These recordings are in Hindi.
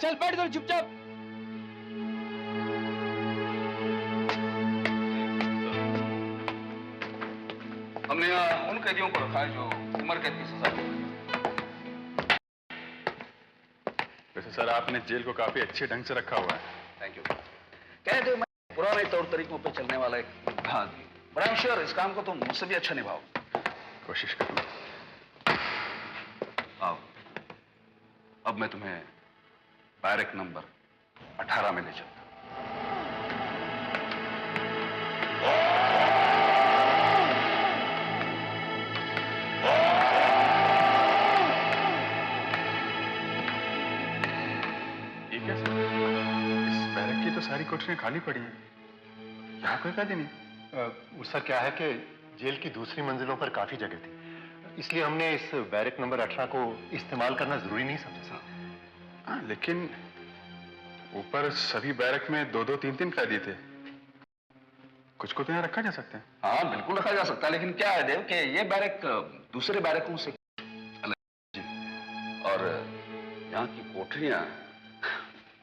चल बैठ इधर चुपचाप। हमने यहाँ उन कैदियों को रखा है जो उम्र कैद की सजा। वैसे सर आपने जेल को काफी अच्छे ढंग से रखा हुआ है। Thank you. कहते मैं पुराने तौर तरीकों पे चलने वाला एक विभाग, बट आई एम श्योर इस काम को तुम मुझसे भी अच्छा निभाओ। कोशिश करूंगा। आओ, अब मैं तुम्हें बैरक नंबर 18 में ले चलता। ये क्या सर? इस बैरक की तो सारी कोठरियां खाली पड़ी हैं। यहाँ कोई कैदी नहीं। सर क्या है कि जेल की दूसरी मंजिलों पर काफी जगह थी, इसलिए हमने इस बैरक नंबर 18 को इस्तेमाल करना जरूरी नहीं समझा। हाँ, लेकिन ऊपर सभी बैरक में 2-2, 3-3 कैदी थे। कुछ को तो यहाँ रखा जा सकता है। हाँ बिल्कुल रखा जा सकता है, लेकिन क्या है देव कि ये बैरक दूसरे बैरकों से अलग है। और यहाँ की कोठरियां,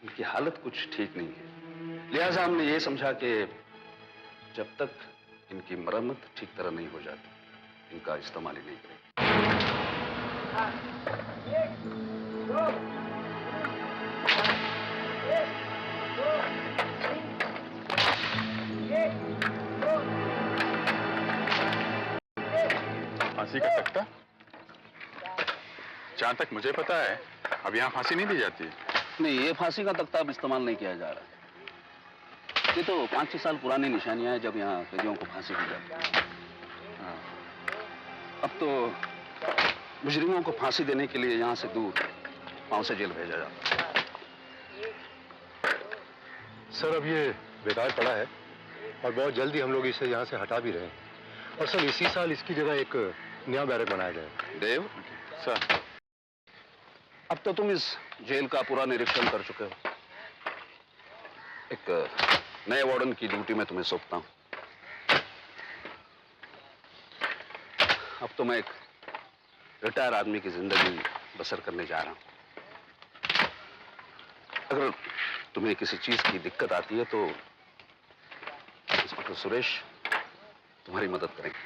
उनकी हालत कुछ ठीक नहीं है। लिहाजा हमने ये समझा कि जब तक इनकी मरम्मत ठीक तरह नहीं हो जाती, इनका इस्तेमाल ही नहीं करेंगे। फांसी का तख्ता? जहां तक मुझे पता है अब यहाँ फांसी नहीं दी जाती। नहीं, ये फांसी का तख्ता अब इस्तेमाल नहीं किया जा रहा। ये तो 5-6 साल पुरानी निशानियां हैं जब यहाँ कैदियों को फांसी दी जाती है। अब तो मुजरिमों को फांसी देने के लिए यहाँ से दूर पांव से जेल भेजा जाता है। सर अब ये बेकार पड़ा है और बहुत जल्दी हम लोग इसे यहाँ से हटा भी रहे हैं। और सर इसी साल इसकी जगह एक नया बैरक बनाया जाए। देव सर, अब तो तुम इस जेल का पूरा निरीक्षण कर चुके हो। एक नए वार्डन की ड्यूटी में तुम्हें सौंपता हूं। अब तो मैं एक रिटायर आदमी की जिंदगी बसर करने जा रहा हूं। अगर तुम्हें किसी चीज की दिक्कत आती है तो इंस्पेक्टर सुरेश तुम्हारी मदद करेंगे।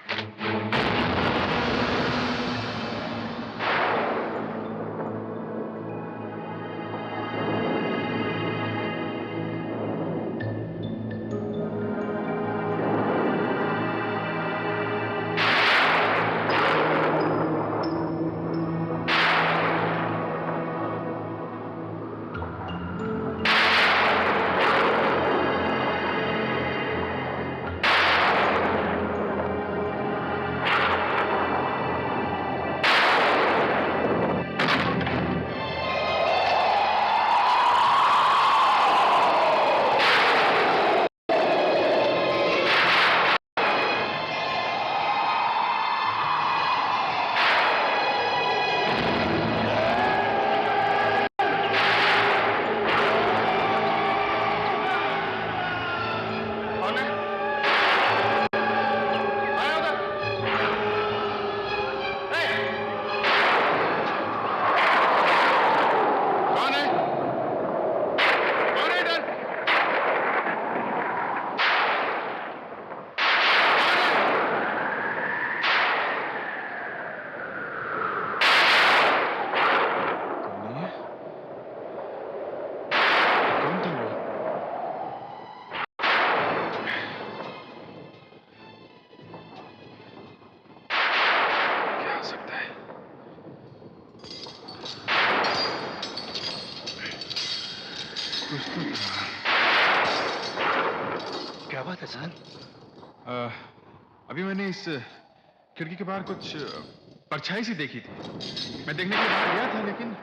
क्या बात है सर? अभी मैंने इस खिड़की के बाहर कुछ परछाई सी देखी थी। मैं देखने के लिए बाहर गया था, लेकिन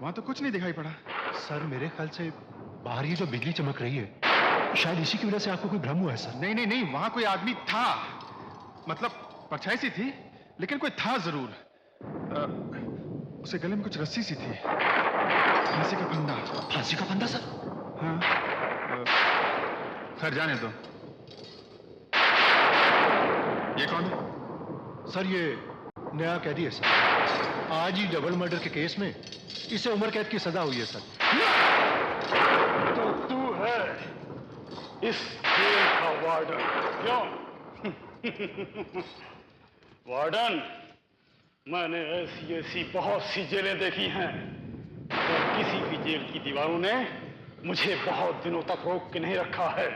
वहां तो कुछ नहीं दिखाई पड़ा। सर मेरे ख्याल से बाहर ये जो बिजली चमक रही है, शायद इसी की वजह से आपको कोई भ्रम हुआ है सर। नहीं नहीं नहीं, वहां कोई आदमी था। मतलब परछाई सी थी, लेकिन कोई था जरूर। उसे गले में कुछ रस्सी सी थी, फांसी का फंदा। फांसी का फंदा सर? हाँ। खैर जाने दो। ये कौन है? सर ये नया कैदी है सर। आज ही डबल मर्डर के केस में इसे उम्र कैद की सजा हुई है सर। तो तू है इस जेल का वार्डन, क्यों? वार्डन, मैंने ऐसी बहुत सी जेलें देखी हैं, और किसी भी जेल की दीवारों ने मुझे बहुत दिनों तक रोक के नहीं रखा है।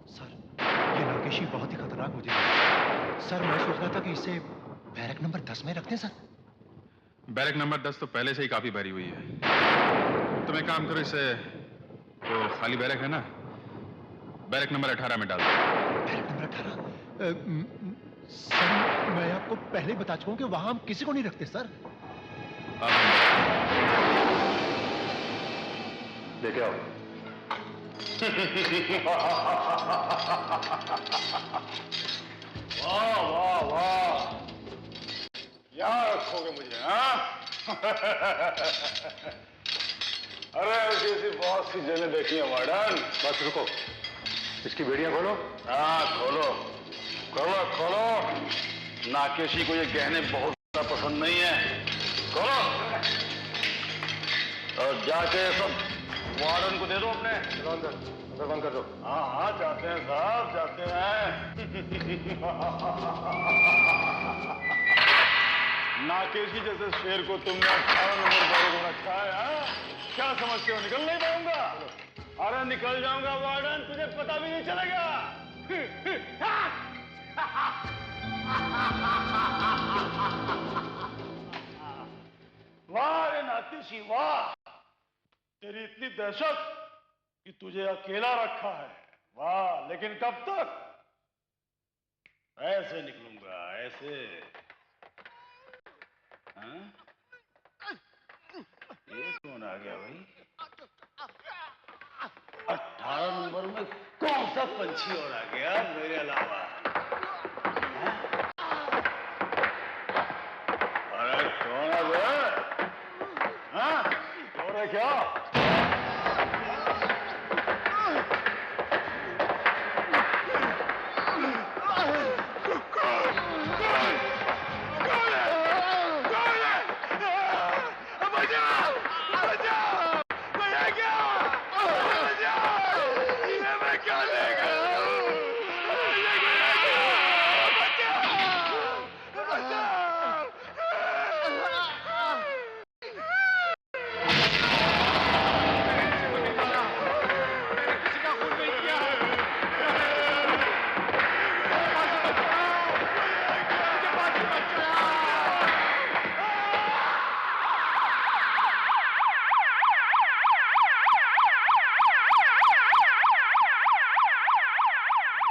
सर, ये नाकेशी बहुत ही खतरनाक मुझे लगा। सर, मैं सोच रहा था कि इसे बैरक नंबर 10 में रखते हैं सर। बैरक नंबर 10 तो पहले से ही काफी भरी हुई है। तुम एक काम करो, इसे वो खाली बैरक है ना, बैरक नंबर 18 में डाल दो। Barrack number 18? सर, मैं आपको पहले ही बता चुका हूं कि वहां हम किसी को नहीं रखते सर। लेके आओ। वाह वाह वाह, क्या रखोगे मुझे, हाँ? अरे ऐसी बहुत सी जेलें देखी हैं वार्डन। बस रुको, इसकी बेड़ियां खोलो। हाँ खोलो खोलो खोलो, नाकेशी को ये गहने बहुत ज्यादा पसंद नहीं है, खोलो और जाके सब वार्डन को दे दो अपने। चलो अंदर, अंदर बंद कर दो। हाँ हाँ जाते हैं साहब, जाते हैं। नाकेशी जैसे शेर को तुमने 18 नंबर बैरक में रखा है, हाँ? क्या समझते हो, निकल नहीं पाऊंगा? अरे निकल जाऊंगा वार्डन, तुझे पता भी नहीं चलेगा। वाह रे नाकेशी वाह, तेरी इतनी दहशत कि तुझे अकेला रखा है। वाह, लेकिन कब तक? ऐसे निकलूंगा, ऐसे। हाँ? ये कौन आ गया भाई? 18 नंबर में कौन सा पंछी और आ गया मेरे अलावा? हाँ? अरे कौन है बे? हाँ? कौन है क्या?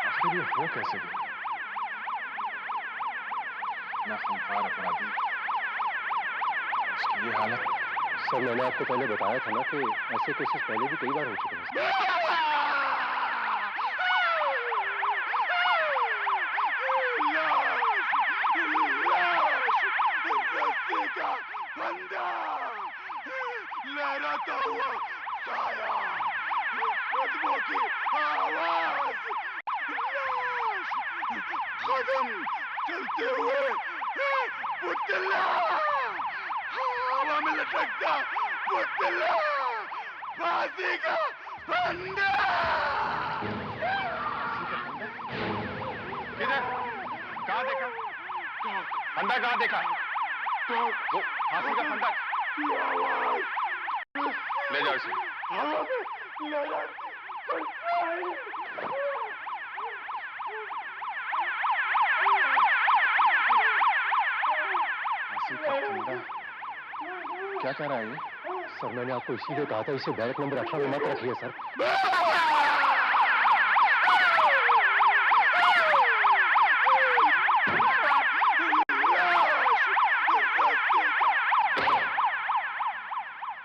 आखिर ये हो कैसे गया? ना खूंखार अपराधी, उसकी ये हालत। सर, मैंने आपको पहले बताया था ना कि ऐसे केसेस पहले भी कई बार हो चुके हैं। लहराता हुआ साया, कदमों की आवाज, लाश, कदम चलते हुए पुतला, हवा में लटकता पुतला, फांसी का फंदा। किधर? कहाँ देखा? फंदा कहाँ देखा? वो फांसी का फंदा। ले जाओ इसे। फांसी का फंदा क्या कह रहा है ये? सर, मैंने आपको इसीलिए कहा था इसे बैरक नंबर 18 में मत रखिए सर।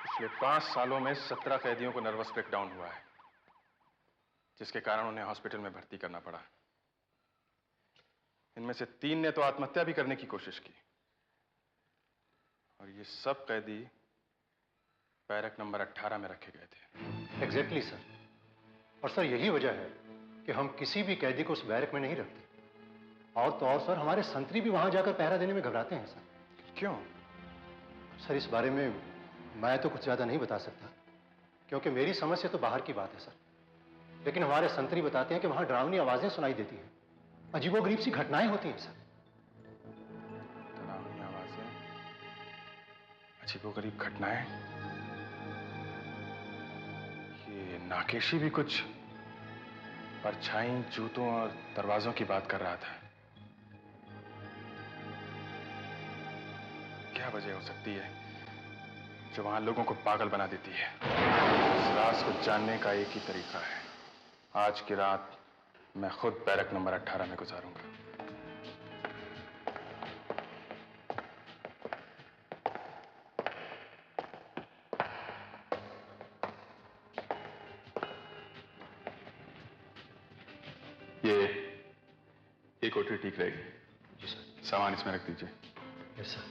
पिछले 5 सालों में 17 कैदियों को नर्वस ब्रेकडाउन हुआ है, जिसके कारण उन्हें हॉस्पिटल में भर्ती करना पड़ा। इनमें से 3 ने तो आत्महत्या भी करने की कोशिश की, और ये सब कैदी बैरक नंबर 18 में रखे गए थे। Exactly sir. और सर, यही वजह है कि हम किसी भी कैदी को उस बैरक में नहीं रखते। और तो और सर, हमारे संतरी भी वहां जाकर पहरा देने में घबराते हैं सर। क्यों? सर, इस बारे में मैं तो कुछ ज्यादा नहीं बता सकता, क्योंकि मेरी समझ से तो बाहर की बात है सर, लेकिन हमारे संतरी बताते हैं कि वहां डरावनी आवाजें सुनाई देती हैं, अजीबोगरीब सी घटनाएं होती हैं सर। डरावनी आवाजें, अजीबोगरीब घटनाएं। ये नाकेशी भी कुछ परछाई, जूतों और दरवाजों की बात कर रहा था। क्या वजह हो सकती है जो वहां लोगों को पागल बना देती है? इस राज को जानने का एक ही तरीका है। आज की रात मैं खुद बैरक नंबर 18 में गुजारूंगा। ये कोठरी ठीक रहेगी। जी सर। सामान इसमें रख दीजिए। Yes sir.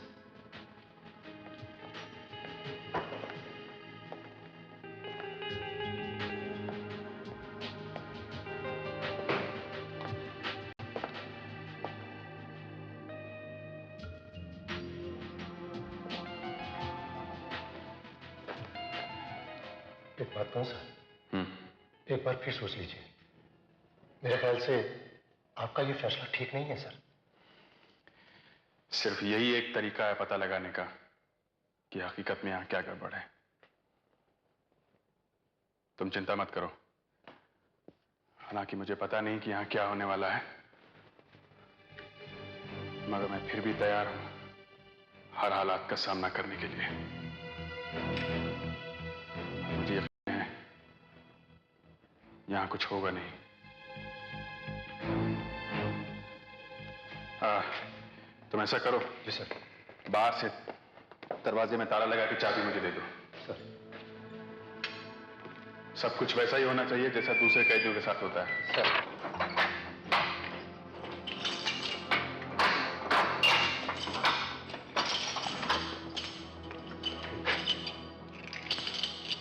एक बात कहूं सर, एक बार फिर सोच लीजिए। मेरे ख्याल से आपका ये फैसला ठीक नहीं है सर। सिर्फ यही एक तरीका है पता लगाने का कि हकीकत में यहां क्या गड़बड़ है। तुम चिंता मत करो। हालांकि मुझे पता नहीं कि यहां क्या होने वाला है, मगर मैं फिर भी तैयार हूं हर हालात का सामना करने के लिए। मुझे यकीन है यहां कुछ होगा नहीं। तुम ऐसा करो। जी सर। बाहर से दरवाजे में ताला लगा के चाबी मुझे दे दो। सर। सब कुछ वैसा ही होना चाहिए जैसा दूसरे कैदियों के साथ होता है। सर।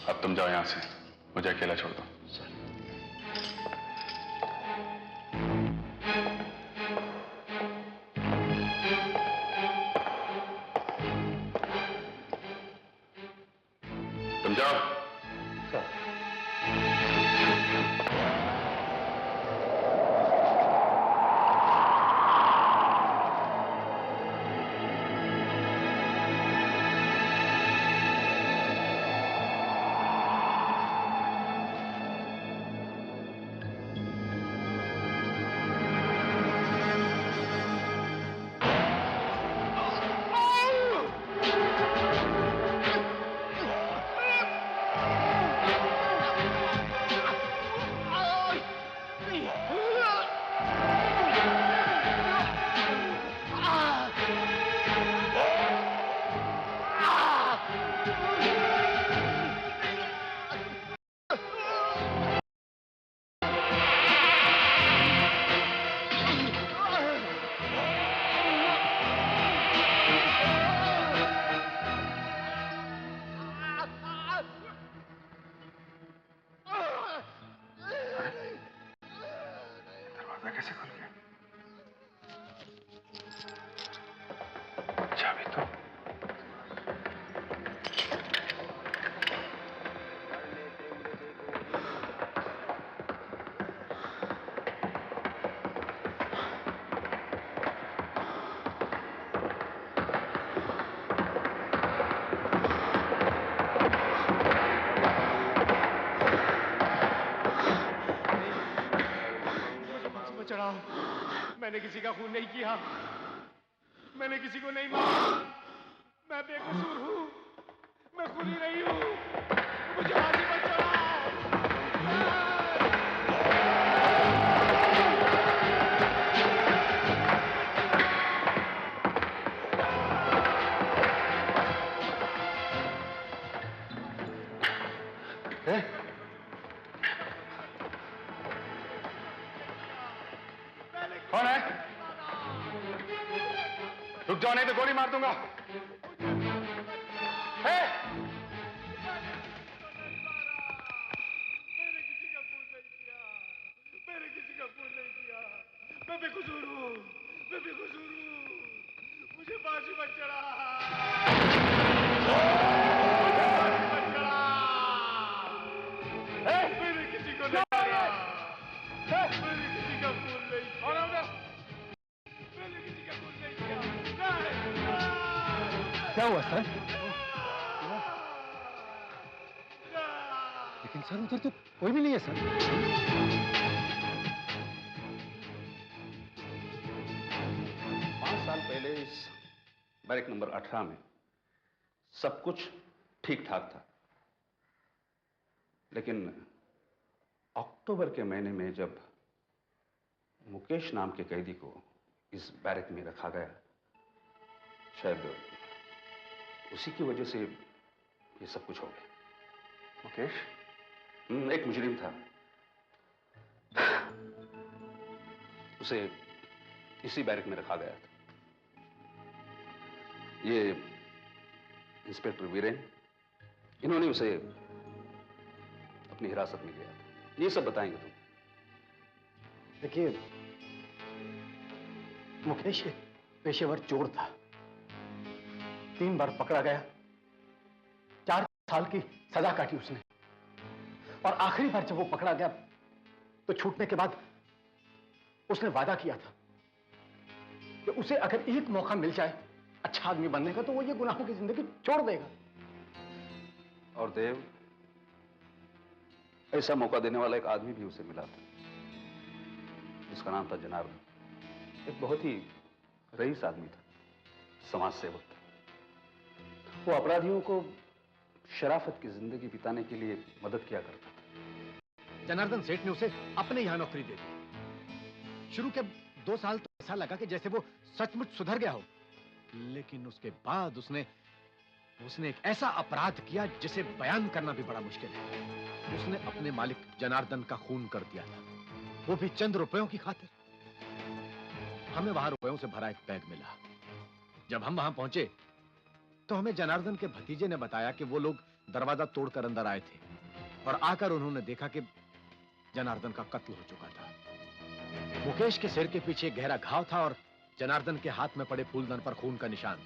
अब तुम जाओ यहां से, मुझे अकेला छोड़ दो। सर। तुम जाओ। सर। दरवाजा कैसे खुल गया? चाबी तो चढ़ाओ। मैंने किसी का खून नहीं किया, मैंने किसी को नहीं मारा, मैं बेकसूर हूँ, मैं खूनी नहीं हूँ, मुझे फांसी पर चढ़ाओ। कौन है? रुक जाओ नहीं तो गोली मार दूंगा। है? मैंने किसी का खून नहीं किया, मैंने किसी का खून नहीं किया, मैं बेकसूर हूँ, मैं बेकसूर हूँ, मुझे फांसी पर चढ़ा, मुझे फांसी पर चढ़ा। क्या हुआ सर? लेकिन सर उधर तो कोई भी नहीं है सर। 5 साल पहले इस बैरक नंबर 18 में सब कुछ ठीक ठाक था, लेकिन अक्टूबर के महीने में जब मुकेश नाम के कैदी को इस बैरक में रखा गया, शायद उसी की वजह से ये सब कुछ हो गया। मुकेश? एक मुजरिम था, उसे इसी बैरक में रखा गया था। ये इंस्पेक्टर वीरेन, इन्होंने उसे अपनी हिरासत में लिया था। ये सब बताएंगे तुम। देखिए, मुकेश एक पेशेवर चोर था। 3 बार पकड़ा गया, 4 साल की सजा काटी उसने, और आखिरी बार जब वो पकड़ा गया तो छूटने के बाद उसने वादा किया था कि उसे अगर एक मौका मिल जाए अच्छा आदमी बनने का तो वो ये गुनाहों की जिंदगी छोड़ देगा। और देव, ऐसा मौका देने वाला एक आदमी भी उसे मिला था, जिसका नाम था जनार्दन। एक बहुत ही रईस आदमी था, समाज सेवक था। वो अपराधियों को शराफत की जिंदगी बिताने के लिए मदद किया करता था। जनार्दन सेठ ने उसे अपने यहां नौकरी दे दी। शुरू के 2 साल तो ऐसा लगा कि जैसे वो सचमुच सुधर गया हो, लेकिन उसके बाद उसने एक ऐसा अपराध किया जिसे बयान करना भी बड़ा मुश्किल है। उसने अपने मालिक जनार्दन का खून कर दिया था, वो भी चंद रुपयों की खातिर। हमें वहां रुपयों से भरा एक बैग मिला। जब हम वहां पहुंचे तो हमें जनार्दन के भतीजे ने बताया कि वो लोग दरवाजा तोड़कर अंदर आए थे और आकर उन्होंने देखा कि जनार्दन का कत्ल हो चुका था। मुकेश के सिर के पीछे गहरा घाव था और जनार्दन के हाथ में पड़े फूलदान पर खून का निशान।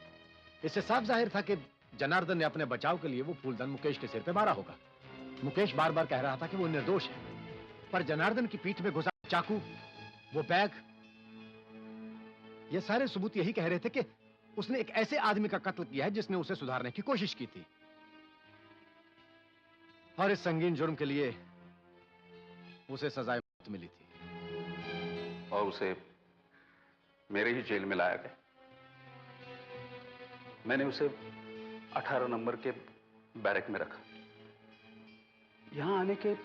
इससे साफ जाहिर था कि जनार्दन ने अपने बचाव के लिए वो फूलदान मुकेश के सिर पे मारा होगा। मुकेश बार बार कह रहा था कि वो निर्दोष है, पर जनार्दन की पीठ में घुसा चाकू, वो बैग, ये सारे सबूत यही कह रहे थे कि उसने एक ऐसे आदमी का कत्ल किया है जिसने उसे सुधारने की कोशिश की थी। और इस संगीन जुर्म के लिए उसे सजाए मौत मिली थी। और उसे मेरे ही जेल में लाया गया। मैंने उसे 18 नंबर के बैरक में रखा। यहां आने के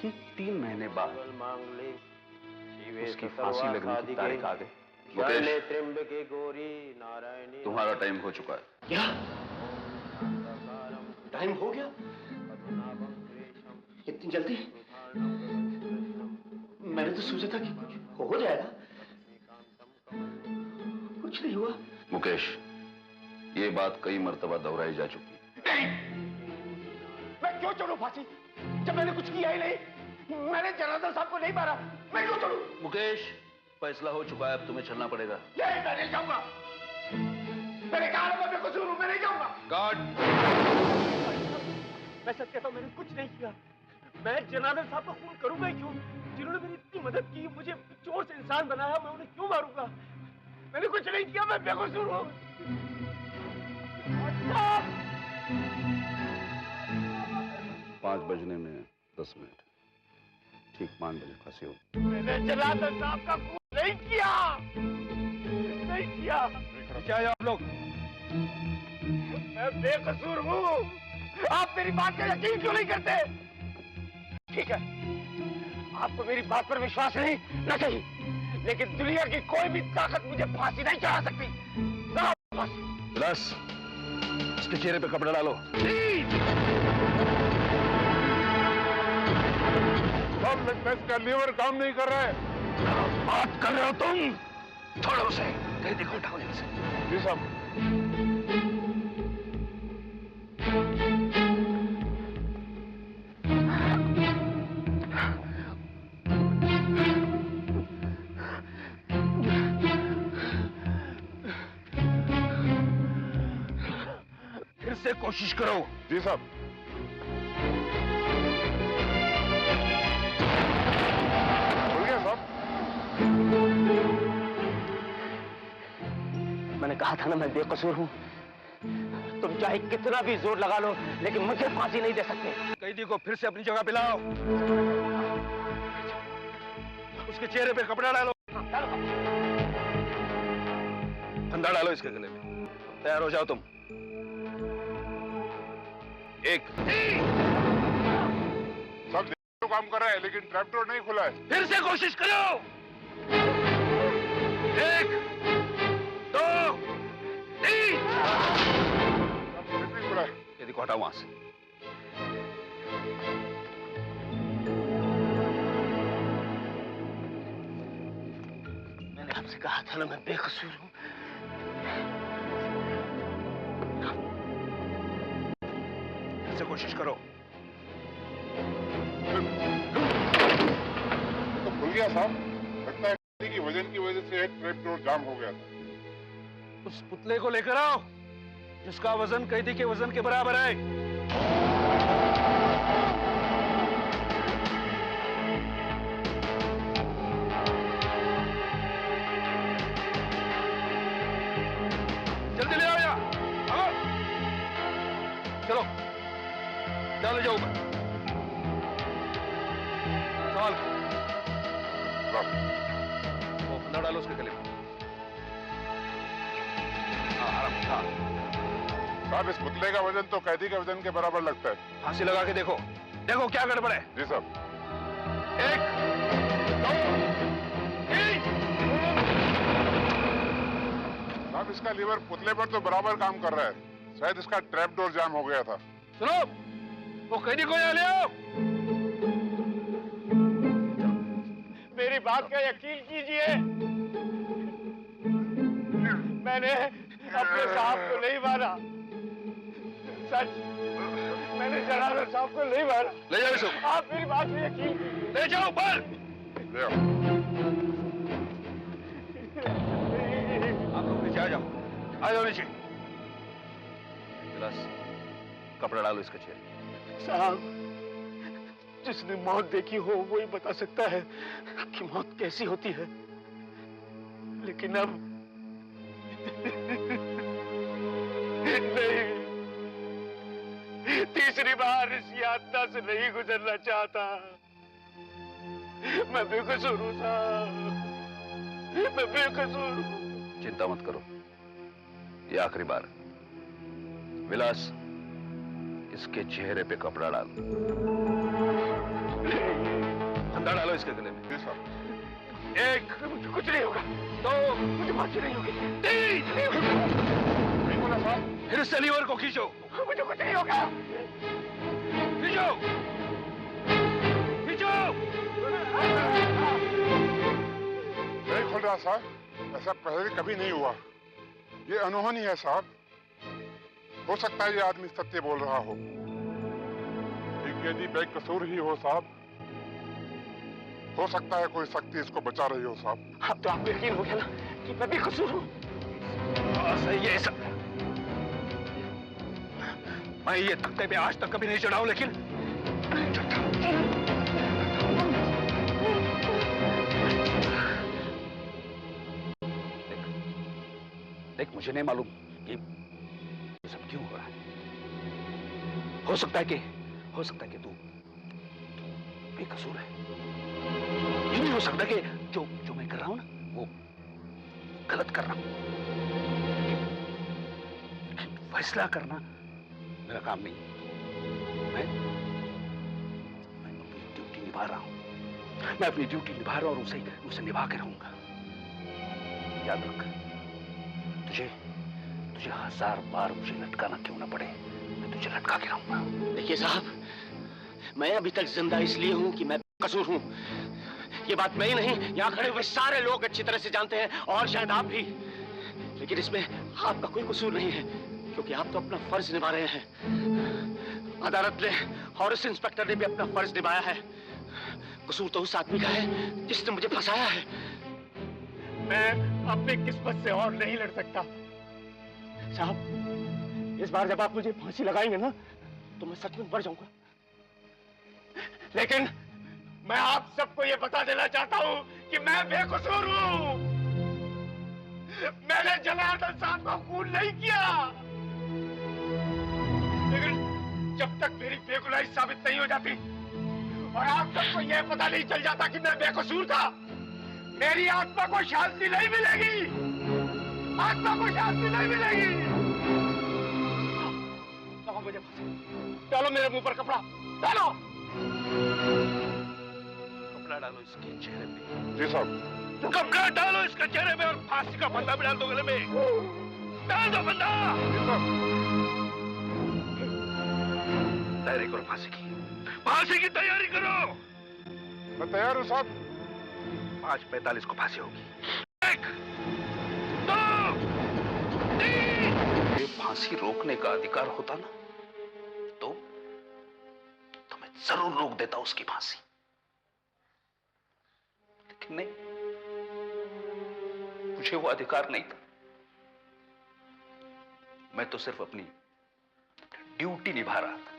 ठीक 3 महीने बाद उसकी फांसी लगने की तारीख आ गई। मुकेश, तुम्हारा टाइम हो चुका है। क्या टाइम हो गया? इतनी जल्दी? मैंने तो सोचा था कि कुछ हो जाएगा, कुछ नहीं हुआ। मुकेश, ये बात कई मर्तबा दोहराई जा चुकी है। मैं क्यों चढ़ूं फांसी जब मैंने कुछ किया ही नहीं? मैंने जनार्दन साहब को नहीं मारा, मैं क्यों चढ़ूं? मुकेश, फैसला हो चुका है, अब तुम्हें चलना पड़ेगा। नहीं, मैं नहीं जाऊंगा। मैंने कहा ना, मैं बेकसूर हूं, मैं नहीं जाऊंगा। गार्ड! मैं सच कहता हूं, मैंने कुछ नहीं किया। मैं जनार्दन साहब को खून करूंगा ही क्यों? जिन्होंने मेरी इतनी मदद की, मुझे चोर से इंसान बनाया, मैं उन्हें क्यों मारूंगा? मैंने कुछ नहीं किया, मैं बेकसूर हूं। 5 बजने में 10 मिनट, ठीक 5 बजे फांसी हो। मैंने जनार्दन साहब का खून नहीं किया, नहीं किया। क्या है आप लोग? मैं बेकसूर हूँ। आप मेरी बात का यकीन क्यों नहीं करते? ठीक है, आपको मेरी बात पर विश्वास नहीं, न सही, लेकिन दुनिया की कोई भी ताकत मुझे फांसी नहीं चढ़ा सकती। विलास, इसके चेहरे पे कपड़ा डालो। इसका लीवर काम नहीं कर रहा है। बात कर रहे हो तुम? छोड़ो उसे, कहीं देखो, उठाओ यहाँ से। जी साहब। फिर से कोशिश करो। जी साहब। हो गया साहब। मैंने कहा था ना, मैं बेकसूर हूं। तुम चाहे कितना भी जोर लगा लो, लेकिन मुझे फांसी नहीं दे सकते। कैदी को फिर से अपनी जगह पे लाओ, उसके चेहरे पे कपड़ा डालो, फंदा डालो इसके गले में। तैयार हो जाओ तुम। एक सब तो काम कर रहा है, लेकिन ट्रैप डोर नहीं खुला है। फिर से कोशिश करो। एक, दो, तीन। नहीं खुला है। यदि को हटाओ वहां से। मैंने आपसे कहा था ना, मैं बेकसूर हूं। फिर से कोशिश करो। तो खुल गया साहब। लगता है कि वजन की वजह से एक ट्रैप डोर जाम हो गया था। उस पुतले को लेकर आओ जिसका वजन कैदी के वजन के बराबर है। जल्दी ले आओ यहाँ। आओ। चलो चलो जाओ ऊपर। सवाल वो फंदा डालो उसके गले में। साहब इस पुतले का वजन तो कैदी के वजन के बराबर लगता है। फांसी लगा के देखो, देखो क्या गड़बड़ है। जी साहब। एक, दो, तीन। साहब इसका लीवर पुतले पर तो बराबर काम कर रहा है। शायद इसका ट्रैप डोर जाम हो गया था। सुनो, वो कैदी को यहाँ ले आओ। मेरी बात का यकीन कीजिए, मैंने अपने साहब को नहीं मारा। सच, मैंने जनार्दन साहब को नहीं मारा। ले जाओ इसको। आप मेरी बात में यकीन कीजिए। ले जाओ ऊपर। ले आओ। आप लोग नीचे आ जाओ, आ जाओ नीचे। गिलास कपड़ा डालो इसके चेहरे। साहब, जिसने मौत देखी हो वो ही बता सकता है कि मौत कैसी होती है। लेकिन अब नहीं, तीसरी बार इस यातना से नहीं गुजरना चाहता। मैं बेकसूर हूं साहब, मैं बेकसूर हूं। चिंता मत करो, ये आखिरी बार। विलास, इसके चेहरे पे कपड़ा डालो, फंदा डालो इसके गले में। जी साहब। एक, मुझे कुछ नहीं होगा। दो, मुझे फांसी नहीं होगी। तीन। नहीं बोला साहब। फिर से लीवर को खींचो, मुझे कुछ नहीं होगा। खींचो, खींचो। नहीं खुल रहा साहब। ऐसा पहले कभी नहीं हुआ। ये अनहोनी है साहब। हो सकता है ये आदमी सत्य बोल रहा हो। एक कैदी बेकसूर ही हो साहब। हो सकता है कोई शक्ति इसको बचा रही हो साहब। अब तो आपको यकीन हो गया ना कि मैं बेकसूर हूं। सही है सब। मैं ये तख्ते पे आज तक कभी नहीं चढ़ा हूं, लेकिन देख, मुझे नहीं मालूम कि ये सब क्यों हो रहा है। हो सकता है कि तू बेकसूर है। ये नहीं हो सकता कि जो मैं कर रहा हूं ना, वो गलत कर रहा हूं। लेकिन फैसला करना मेरा काम नहीं। मैं अपनी ड्यूटी निभा रहा हूं। मैं अपनी ड्यूटी निभा रहा हूं और उसे निभा के रहूंगा। याद रख, तुझे 1000 बार मुझे लटकाना क्यों ना पड़े, मैं तुझे लटका के रहूंगा। देखिए साहब, मैं अभी तक जिंदा इसलिए हूं कि मैं बेकसूर हूं। ये बात मैं ही नहीं, यहाँ खड़े हुए सारे लोग अच्छी तरह से जानते हैं, और शायद आप भी। लेकिन इसमें आपका कोई कसूर नहीं है, क्योंकि आप तो अपना फर्ज निभा रहे हैं। अदालत ने और इस इंस्पेक्टर ने भी अपना फर्ज निभाया है। कसूर तो उस आदमी का है जिसने मुझे फंसाया है। मैं अपनी किस्मत से और नहीं लड़ सकता। साहब, इस बार जब आप मुझे फांसी लगाएंगे ना, तो मैं सच में मर जाऊंगा। लेकिन मैं आप सबको ये बता देना चाहता हूं कि मैं बेकसूर हूं। मैंने जनार्दन साहब का खून नहीं किया। जब तक मेरी बेगुनाही साबित नहीं हो जाती और आप सबको यह पता नहीं चल जाता कि मैं बेकसूर था, मेरी आत्मा को शांति नहीं मिलेगी। आत्मा को शांति नहीं मिलेगी। लाओ मुझे फांसी, डालो मेरे मुंह पर कपड़ा, डालो। कपड़ा डालो इसके चेहरे पे। जी साहब। कपड़ा डालो इसके चेहरे पे और फांसी का फंदा भी डाल दो गले में। डाल दो फंदा। जी साहब। तैयारी करो फांसी की। फांसी की तैयारी करो। मैं तैयार हूँ साहब। 5:45 को फांसी होगी। 1, 2, 3। ये फांसी रोकने का अधिकार होता ना तो मैं जरूर रोक देता उसकी फांसी, लेकिन नहीं, मुझे वो अधिकार नहीं था। मैं तो सिर्फ अपनी ड्यूटी निभा रहा था।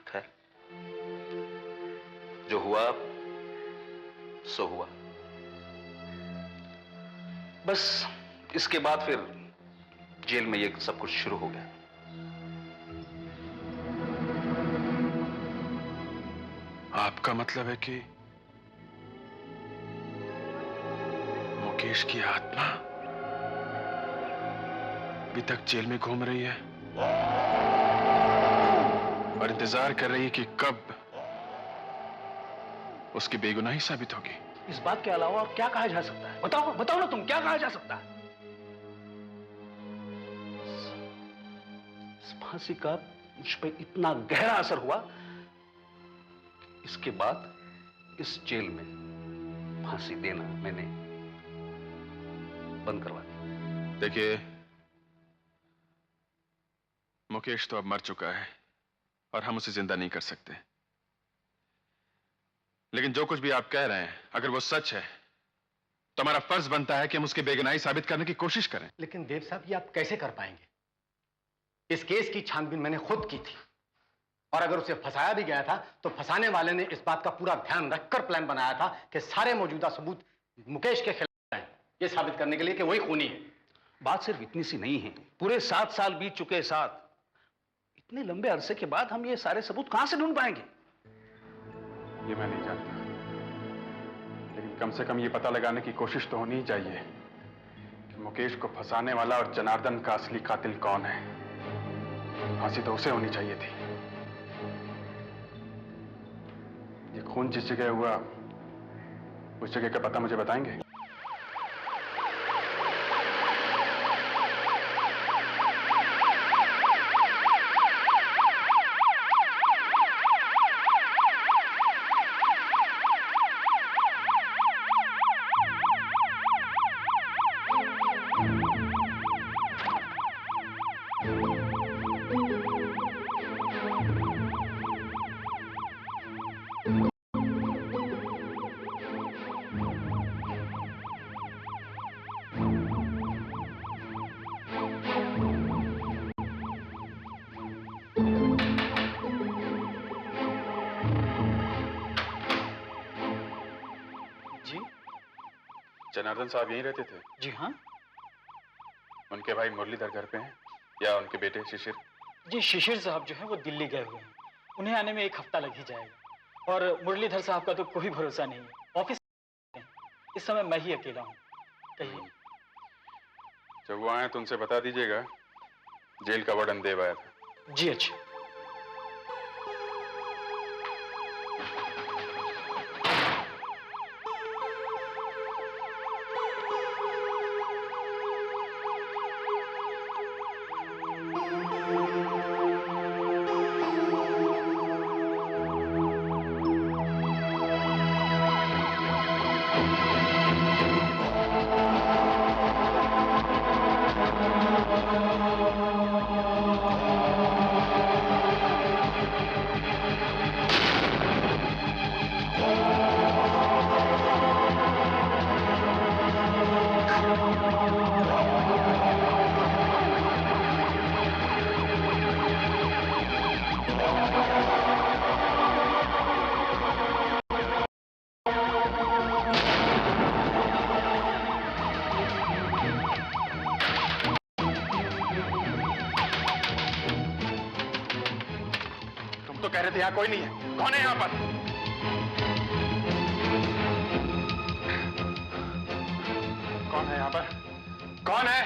खैर, जो हुआ सो हुआ। बस इसके बाद फिर जेल में ये सब कुछ शुरू हो गया। आपका मतलब है कि मुकेश की आत्मा अभी तक जेल में घूम रही है और इंतजार कर रही है कि कब उसकी बेगुनाही साबित होगी। इस बात के अलावा और क्या कहा जा सकता है? बताओ बताओ ना, तुम क्या कहा जा सकता है? इस फांसी का मुझ पे इतना गहरा असर हुआ, इसके बाद इस जेल में फांसी देना मैंने बंद करवा दिया। देखिए, मुकेश तो अब मर चुका है और हम उसे जिंदा नहीं कर सकते, लेकिन जो कुछ भी आप कह रहे हैं, अगर वो सच है तो हमारा फर्ज बनता है कि हम उसकी बेगुनाही साबित करने की कोशिश करें। लेकिन देव साहब, ये आप कैसे कर पाएंगे? इस केस की छानबीन मैंने खुद की थी, और अगर उसे फंसाया भी गया था तो फंसाने वाले ने इस बात का पूरा ध्यान रखकर प्लान बनाया था कि सारे मौजूदा सबूत मुकेश के खिलाफ हैं, ये साबित करने के लिए कि वही खूनी है। बात सिर्फ इतनी सी नहीं है, पूरे 7 साल बीत चुके साथ। इतने लंबे अरसे के बाद हम ये सारे सबूत कहां से ढूंढ पाएंगे? ये मैं नहीं जानता, लेकिन कम से कम ये पता लगाने की कोशिश तो होनी ही चाहिए कि मुकेश को फंसाने वाला और जनार्दन का असली कातिल कौन है। फांसी तो उसे होनी चाहिए थी। ये खून जिस जगह हुआ, उस जगह का पता मुझे बताएंगे? जनार्दन साहब यहीं रहते थे? जी हाँ। उनके भाई मुरलीधर घर पे हैं या उनके बेटे शिशिर? जी, शिशिर साहब जो है वो दिल्ली गए हुए हैं, उन्हें आने में 1 हफ्ता लग ही जाएगा। और मुरलीधर साहब का तो कोई भरोसा नहीं है, ऑफिस इस समय मैं ही अकेला हूँ। कहिए। जब वो आए तो उनसे बता दीजिएगा जेल का वार्डन देव आया था। जी अच्छा। कह रहे थे यहाँ कोई नहीं है। कौन है यहाँ पर? कौन है यहाँ पर? कौन है?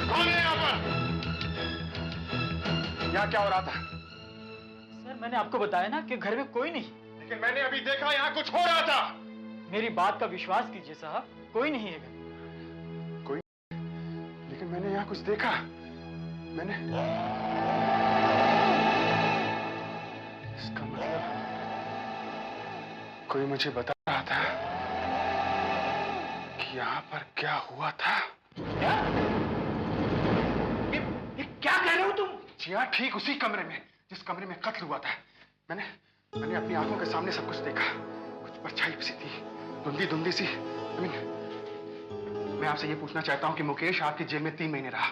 कौन है यहाँ पर? यहाँ क्या हो रहा था? सर मैंने आपको बताया ना कि घर में कोई नहीं। लेकिन मैंने अभी देखा यहाँ कुछ हो रहा था। मेरी बात का विश्वास कीजिए साहब, कोई नहीं है घर। कोई? लेकिन मैंने यहाँ कुछ देखा। मैंने इसका मतलब कोई मुझे बता रहा था कि यहाँ पर क्या हुआ था। क्या? ये क्या कह रहे हो तुम? जी हाँ, ठीक उसी कमरे में जिस कमरे में कत्ल हुआ था। मैंने अपनी आंखों के सामने सब कुछ देखा। कुछ परछाई सी थी, धुंधली धुंधली सी। मैं आपसे ये पूछना चाहता हूँ कि मुकेश आपकी जेल में 3 महीने रहा।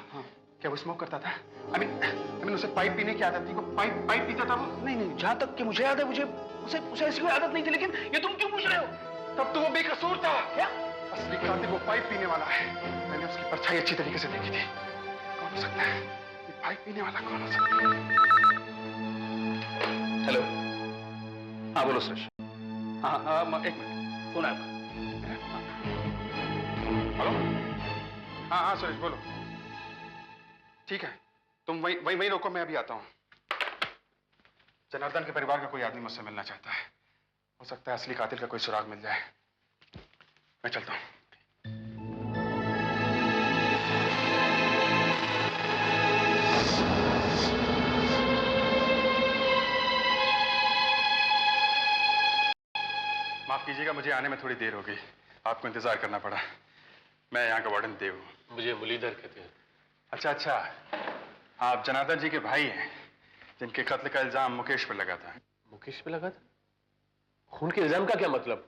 क्या वो स्मोक करता था? I mean, उसे पाइप पीने की आदत थी? वो पाइप पीता था वो? नहीं, जहां तक कि मुझे याद है, मुझे उसे ऐसी कोई आदत नहीं थी। लेकिन ये तुम क्यों पूछ रहे हो? तब तो वो बेकसूर था। क्या? असली कातिल वो पाइप पीने वाला है। मैंने उसकी परछाई अच्छी तरीके से देखी थी। कौन हो सकता है ये पाइप पीने वाला? कौन हो सकता है? हेलो, हाँ बोलो सुरेश। हाँ, एक मिनट, फोन आया। हेलो, हाँ सुरेश बोलो। ठीक है, तुम वही रोको, मैं अभी आता हूँ। जनार्दन के परिवार का कोई आदमी मुझसे मिलना चाहता है। हो सकता है असली कातिल का कोई सुराग मिल जाए। मैं चलता हूँ। माफ कीजिएगा, मुझे आने में थोड़ी देर हो गई। आपको इंतजार करना पड़ा। मैं यहाँ का वार्डन देव हूँ। मुझे मुरलीधर कहते हैं। अच्छा, आप जनार्दन जी के भाई हैं जिनके कत्ल का इल्जाम मुकेश पर लगा था। मुकेश पे लगा था? खून के इल्जाम का क्या मतलब?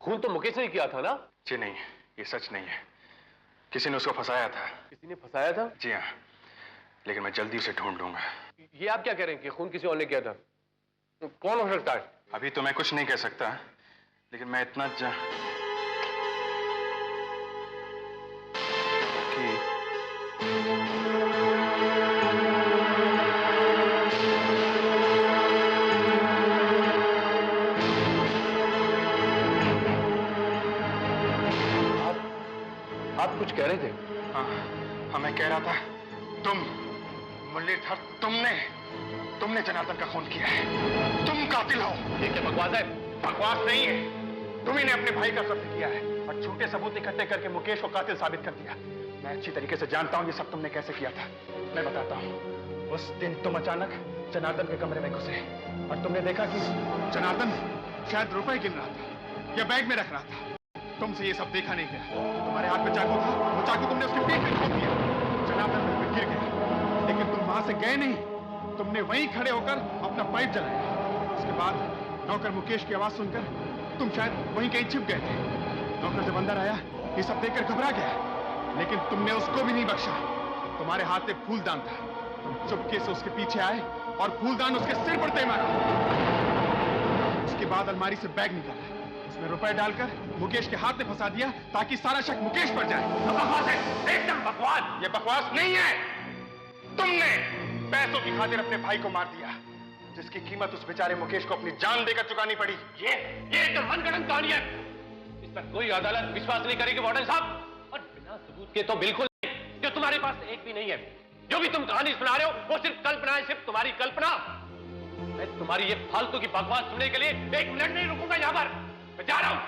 खून तो मुकेश ने किया था ना? जी नहीं, ये सच नहीं है। किसी ने उसको फंसाया था। किसी ने फंसाया था? जी हाँ, लेकिन मैं जल्दी उसे ढूंढ लूंगा। ये आप क्या कह रहे हैं कि खून किसी और ने किया था? तो कौन हो सकता है? अभी तो मैं कुछ नहीं कह सकता, लेकिन मैं इतना आप कुछ कह रहे थे? हाँ, मैं कह रहा था, तुम मुरलीधर, तुमने जनार्दन का खून किया है। तुम कातिल हो। ये क्या बकवास है? बकवास नहीं है, तुम्ही ने अपने भाई का कत्ल किया है और झूठे सबूत इकट्ठे करके मुकेश को कातिल साबित कर दिया। मैं अच्छी तरीके से जानता हूँ ये सब तुमने कैसे किया था। मैं बताता हूँ। उस दिन तुम अचानक जनार्दन के कमरे में घुसे और तुमने देखा कि जनार्दन शायद रुपए गिन रहा था या बैग में रख रहा था। तुमसे ये सब देखा नहीं गया। तुम्हारे हाथ में चाकू था, वो चाकू तुमने उसके पेट में ठोक दिया। जनार्दन वहीं पे गिर गया, लेकिन तुम वहां से गए नहीं। तुमने वहीं खड़े होकर अपना पाइप जलाया। उसके बाद नौकर मुकेश की आवाज सुनकर तुम शायद वहीं कहीं छिप गए थे। नौकर जब अंदर आया, ये सब देखकर घबरा गया, लेकिन तुमने उसको भी नहीं बख्शा। तुम्हारे हाथ में फूलदान था। तुम चुपके से उसके पीछे आए और फूलदान उसके सिर पर दे मारा। उसके बाद अलमारी से बैग निकाला, उसमें रुपए डालकर मुकेश के हाथ में फंसा दिया ताकि सारा शक मुकेश पर जाए। बकवास है, एकदम बकवास। ये बकवास नहीं है। तुमने पैसों की खातिर अपने भाई को मार दिया, जिसकी कीमत उस बेचारे मुकेश को अपनी जान देकर चुकानी पड़ी। ये तो मनगढ़ंत कहानी है। इस पर कोई अदालत विश्वास नहीं करेगी वार्डन साहब, और बिना सबूत के तो बिल्कुल नहीं। जो तुम्हारे पास एक भी नहीं है। जो भी तुम कहानी सुना रहे हो वो सिर्फ कल्पना है, सिर्फ तुम्हारी कल्पना। मैं तुम्हारी ये फालतू की बकवास सुनने के लिए 1 मिनट नहीं रुकूंगा यहाँ पर। मैं जा रहा हूँ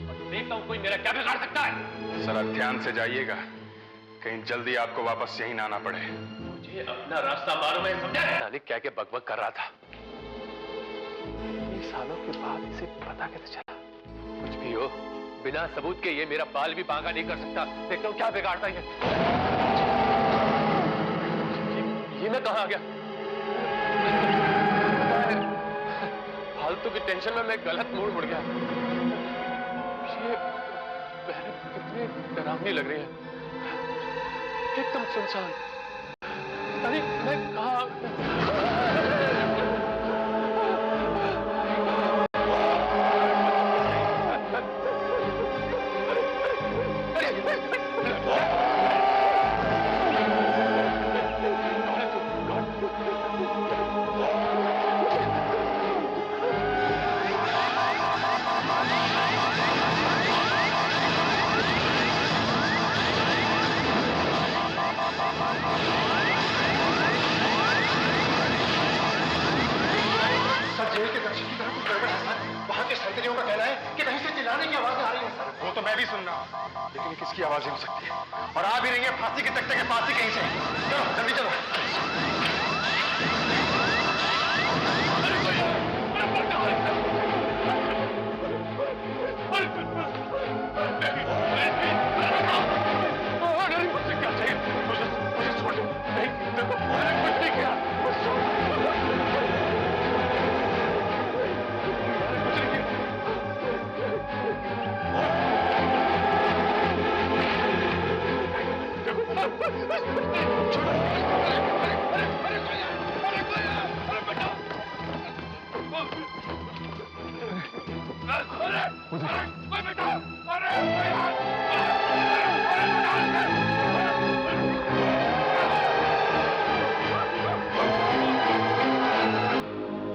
और देखता हूँ कोई मेरा क्या बिगाड़ सकता है। जरा ध्यान से जाइएगा, कहीं जल्दी आपको वापस यहीं ना आना पड़े। मुझे अपना रास्ता मालूम है, समझा? नानी क्या क्या बकबक कर रहा था। 20 सालों के बाद इसे पता कैसे चला? कुछ भी हो, बिना सबूत के ये मेरा बाल भी बांका नहीं कर सकता। देखता हूँ क्या बिगाड़ता है ये मैं कहाँ आ गया? फालतू की टेंशन में मैं गलत मोड़ मुड़ गया। ये बैरक कितनी डरावनी लग रही है। एकदम सुनसान। अरे मैं कहाँ? बदतमीजी हो सकती है और आ भी रही है फांसी के तख्ते के पास ही कहीं से। चलो जल्दी चलो।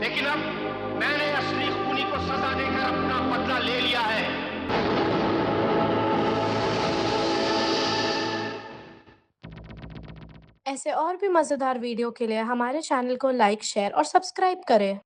लेकिन अब मैंने असली खूनी को सजा देकर अपना बदला ले लिया है। ऐसे और भी मजेदार वीडियो के लिए हमारे चैनल को लाइक, शेयर और सब्सक्राइब करें।